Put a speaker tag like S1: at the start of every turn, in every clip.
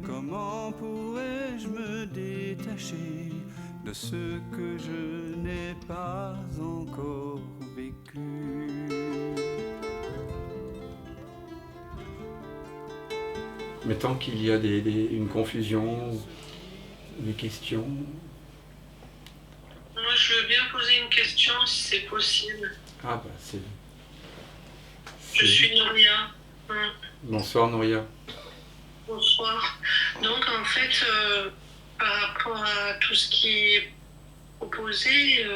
S1: Comment pourrais-je me détacher de ce que je n'ai pas encore vécu?
S2: Mais tant qu'il y a une confusion, des questions...
S3: Moi, je veux bien poser une question si c'est possible.
S2: Ah bah c'est...
S3: Je suis Nouria.
S2: Bonsoir Nouria.
S3: Bonsoir. Donc en fait, par rapport à tout ce qui est proposé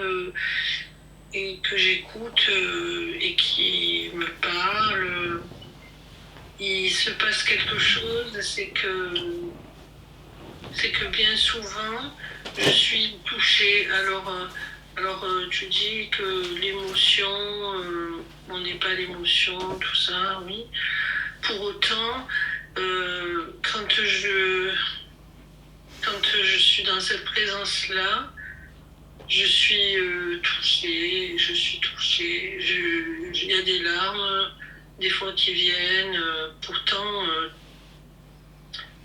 S3: et que j'écoute et qui me parle, il se passe quelque chose, c'est que bien souvent, je suis touchée. Alors tu dis que l'émotion, on n'est pas l'émotion, tout ça, oui. Pour autant, quand je suis dans cette présence-là, je suis touchée, il y a des larmes, des fois qui viennent, pourtant,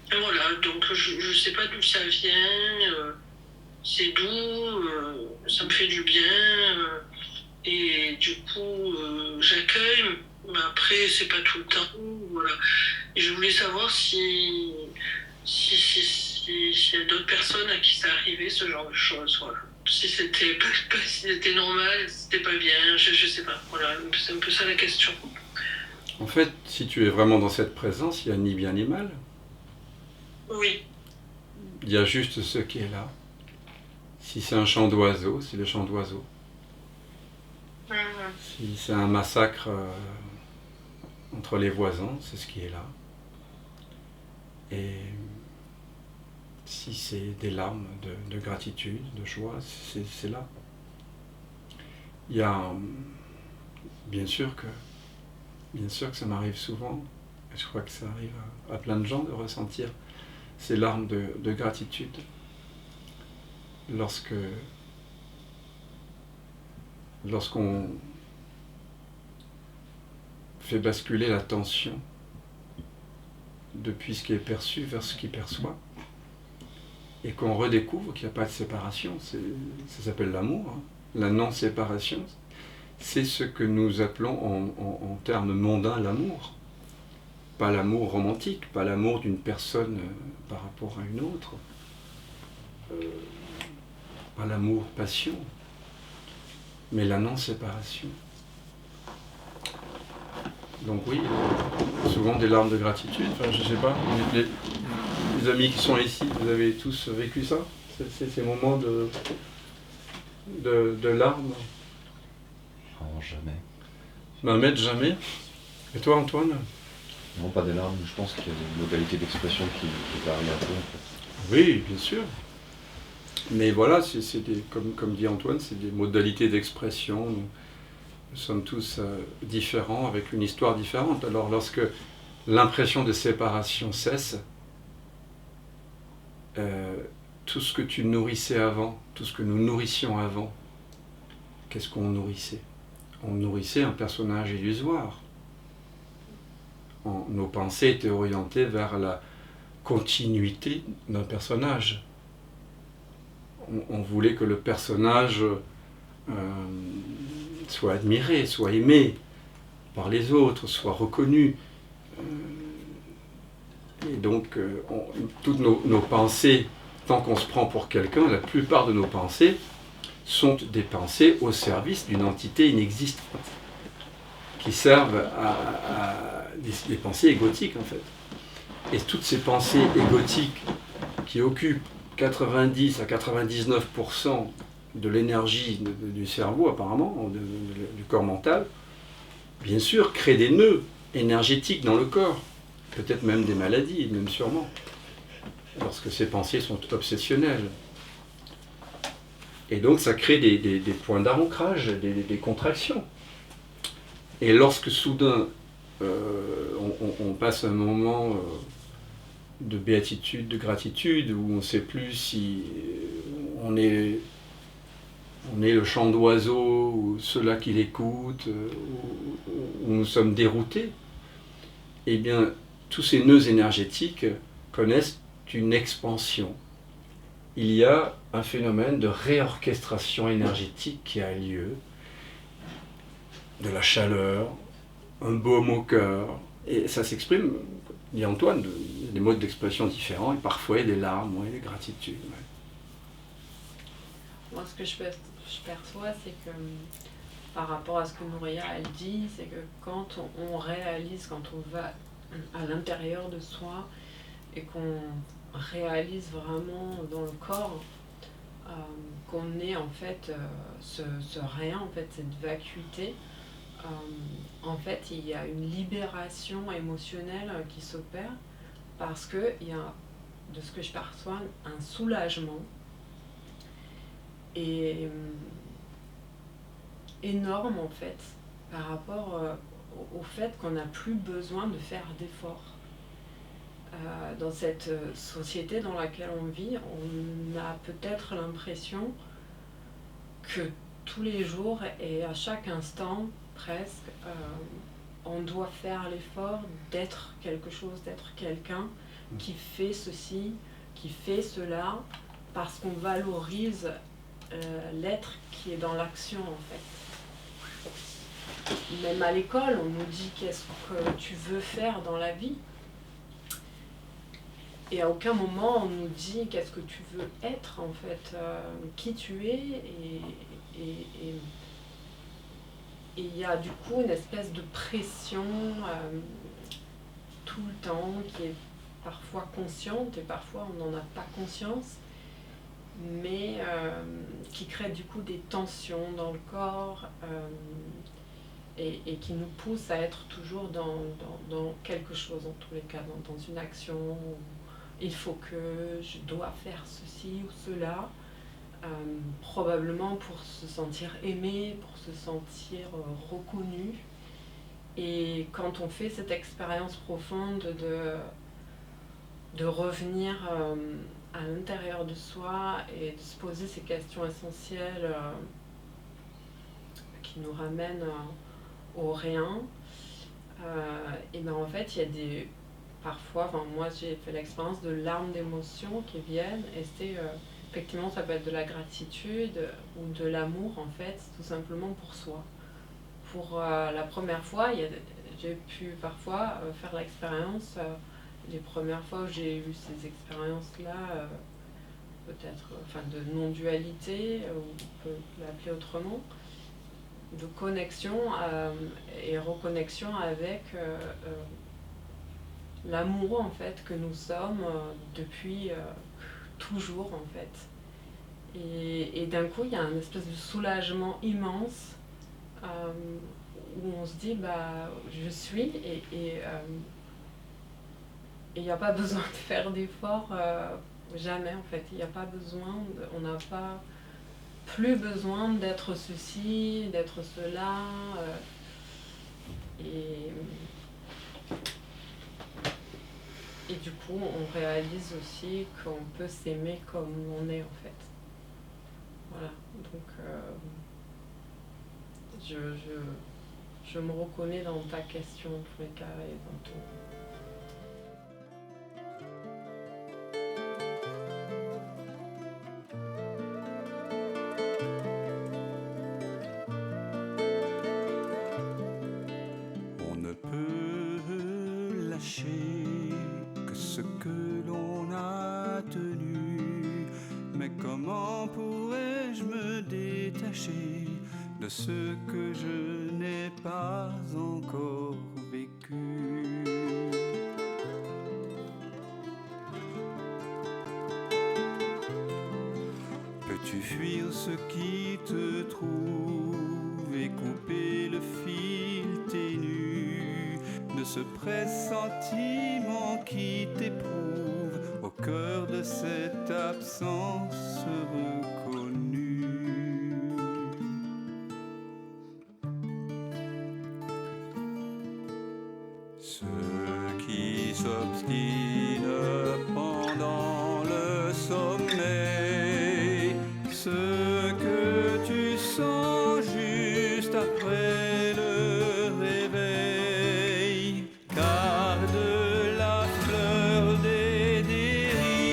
S3: voilà, donc je ne sais pas d'où ça vient, c'est doux, ça me fait du bien, et du coup, j'accueille, mais après, c'est pas tout le temps, voilà. Et je voulais savoir s'il y a d'autres personnes à qui ça arrivait, ce genre de choses, voilà. Si c'était normal, si c'était pas bien, je sais pas, voilà, c'est un peu ça la question.
S2: En fait, si tu es vraiment dans cette présence, il n'y a ni bien ni mal.
S3: Oui.
S2: Il y a juste ce qui est là. Si c'est un chant d'oiseau, c'est le chant d'oiseau. Si c'est un massacre entre les voisins, c'est ce qui est là. Et si c'est des larmes de gratitude, de joie, c'est là. Il y a bien sûr que ça m'arrive souvent, et je crois que ça arrive à plein de gens de ressentir ces larmes de gratitude lorsqu'on fait basculer l'attention depuis ce qui est perçu vers ce qui perçoit, et qu'on redécouvre qu'il n'y a pas de séparation. Ça s'appelle l'amour, hein. La non-séparation, c'est ce que nous appelons en termes mondains l'amour. Pas l'amour romantique, pas l'amour d'une personne par rapport à une autre, pas l'amour passion, mais la non-séparation. Donc oui, souvent des larmes de gratitude, enfin je sais pas, les amis qui sont ici, vous avez tous vécu ça, ces moments de larmes?
S4: Non, jamais.
S2: Mehmet, jamais. Et toi Antoine?
S4: Non, pas des larmes, je pense qu'il y a des modalités d'expression qui varient un peu. En fait.
S2: Oui, bien sûr. Mais voilà, comme dit Antoine, c'est des modalités d'expression. Nous sommes tous différents, avec une histoire différente. Alors lorsque l'impression de séparation cesse, tout ce que tu nourrissais avant, tout ce que nous nourrissions avant, qu'est-ce qu'on nourrissait? On nourrissait un personnage illusoire. Nos pensées étaient orientées vers la continuité d'un personnage. On voulait que le personnage soit admiré, soit aimé par les autres, soit reconnu. Et donc, toutes nos pensées, tant qu'on se prend pour quelqu'un, la plupart de nos pensées sont des pensées au service d'une entité inexistante, qui servent à des pensées égotiques en fait. Et toutes ces pensées égotiques qui occupent 90 à 99% de l'énergie du cerveau apparemment, du corps mental, bien sûr créent des nœuds énergétiques dans le corps, peut-être même des maladies, même sûrement, lorsque ces pensées sont obsessionnelles. Et donc ça crée des points d'ancrage, des contractions. Et lorsque soudain on passe un moment de béatitude, de gratitude, où on ne sait plus si on est le chant d'oiseau, ou ceux-là qui l'écoutent, où nous sommes déroutés, eh bien tous ces nœuds énergétiques connaissent une expansion. Il y a un phénomène de réorchestration énergétique qui a lieu, de la chaleur, un baume au cœur, et ça s'exprime, dit Antoine, des modes d'expression différents, et parfois il y a des larmes, ouais, des gratitudes. Ouais.
S5: Moi, ce que je perçois, c'est que par rapport à ce que Nouria elle dit, c'est que quand on réalise, quand on va à l'intérieur de soi et qu'on réalise vraiment dans le corps qu'on est en fait ce rien, en fait cette vacuité, en fait il y a une libération émotionnelle qui s'opère parce qu'il y a, de ce que je perçois, un soulagement et énorme en fait par rapport au fait qu'on n'a plus besoin de faire d'efforts. Dans cette société dans laquelle on vit, on a peut-être l'impression que tous les jours et à chaque instant presque, on doit faire l'effort d'être quelque chose, d'être quelqu'un qui fait ceci, qui fait cela, parce qu'on valorise l'être qui est dans l'action en fait. Même à l'école, on nous dit qu'est-ce que tu veux faire dans la vie. Et à aucun moment on nous dit qu'est-ce que tu veux être en fait, qui tu es. Et il y a du coup une espèce de pression tout le temps qui est parfois consciente et parfois on n'en a pas conscience, mais qui crée du coup des tensions dans le corps et qui nous pousse à être toujours dans quelque chose, en tous les cas, dans une action où il faut que je dois faire ceci ou cela, probablement pour se sentir aimé, pour se sentir reconnu. Et quand on fait cette expérience profonde de revenir à l'intérieur de soi et de se poser ces questions essentielles qui nous ramènent au rien, et ben en fait il y a des parfois, moi j'ai fait l'expérience de larmes d'émotion qui viennent et c'est effectivement ça peut être de la gratitude ou de l'amour en fait, tout simplement pour soi. Pour la première fois, j'ai pu parfois faire l'expérience, les premières fois où j'ai eu ces expériences-là, peut-être de non-dualité, ou on peut l'appeler autrement, de connexion et reconnexion avec l'amour en fait que nous sommes depuis toujours en fait. Et d'un coup, il y a un espèce de soulagement immense où on se dit je suis et il n'y a pas besoin de faire d'efforts, jamais en fait. Il n'y a pas besoin, on n'a pas plus besoin d'être ceci, d'être cela. Et du coup, on réalise aussi qu'on peut s'aimer comme on est en fait. Voilà, donc je me reconnais dans ta question en tous les cas et dans ton...
S1: On ne peut lâcher que ce que l'on a tenu, mais comment pourrais-je me détacher de ce que je n'ai pas encore vécu? Peux-tu fuir ce qui te trouve et couper le fil ténu de ce pressentiment qui t'éprouve au cœur de cette absence reconnue? Ce qui s'obstine pendant le sommeil, ce que tu sens juste après le réveil, car de la fleur des dérives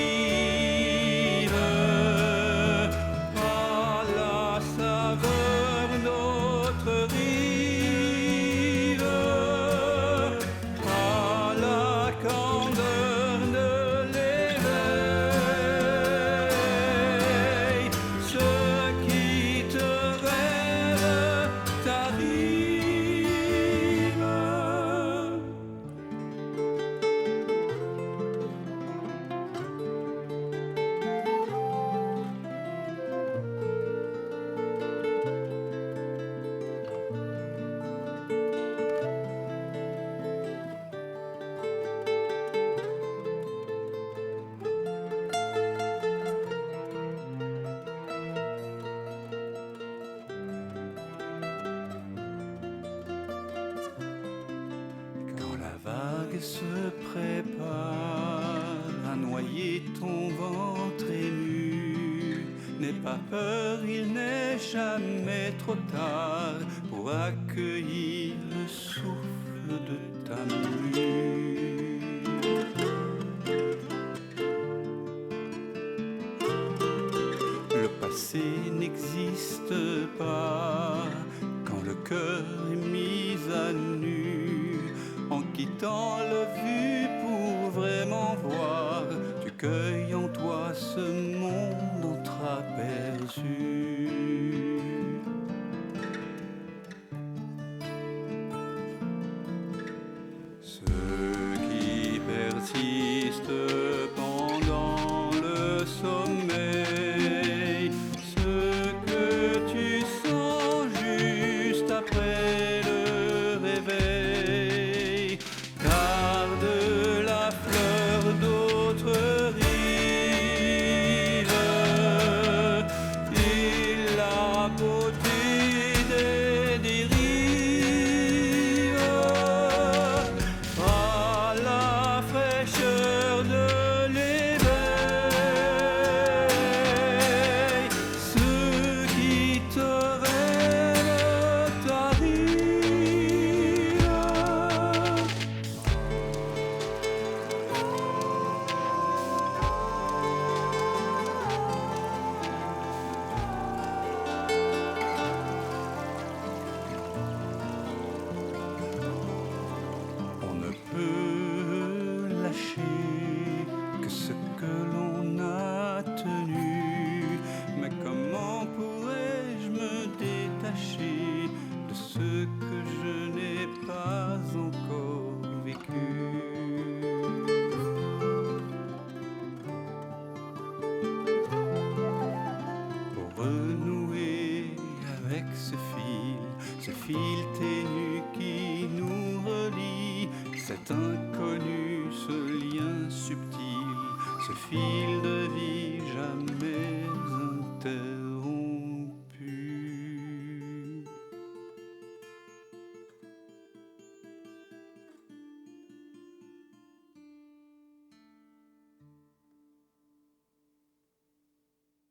S1: vague se prépare à noyer ton ventre ému. N'aie pas peur, il n'est jamais trop tard pour accueillir le souffle de ta mue. Le passé n'existe pas quand le cœur est mis à nu. En quittant la vue pour vraiment voir, tu cueilles en toi ce monde entreaperçu.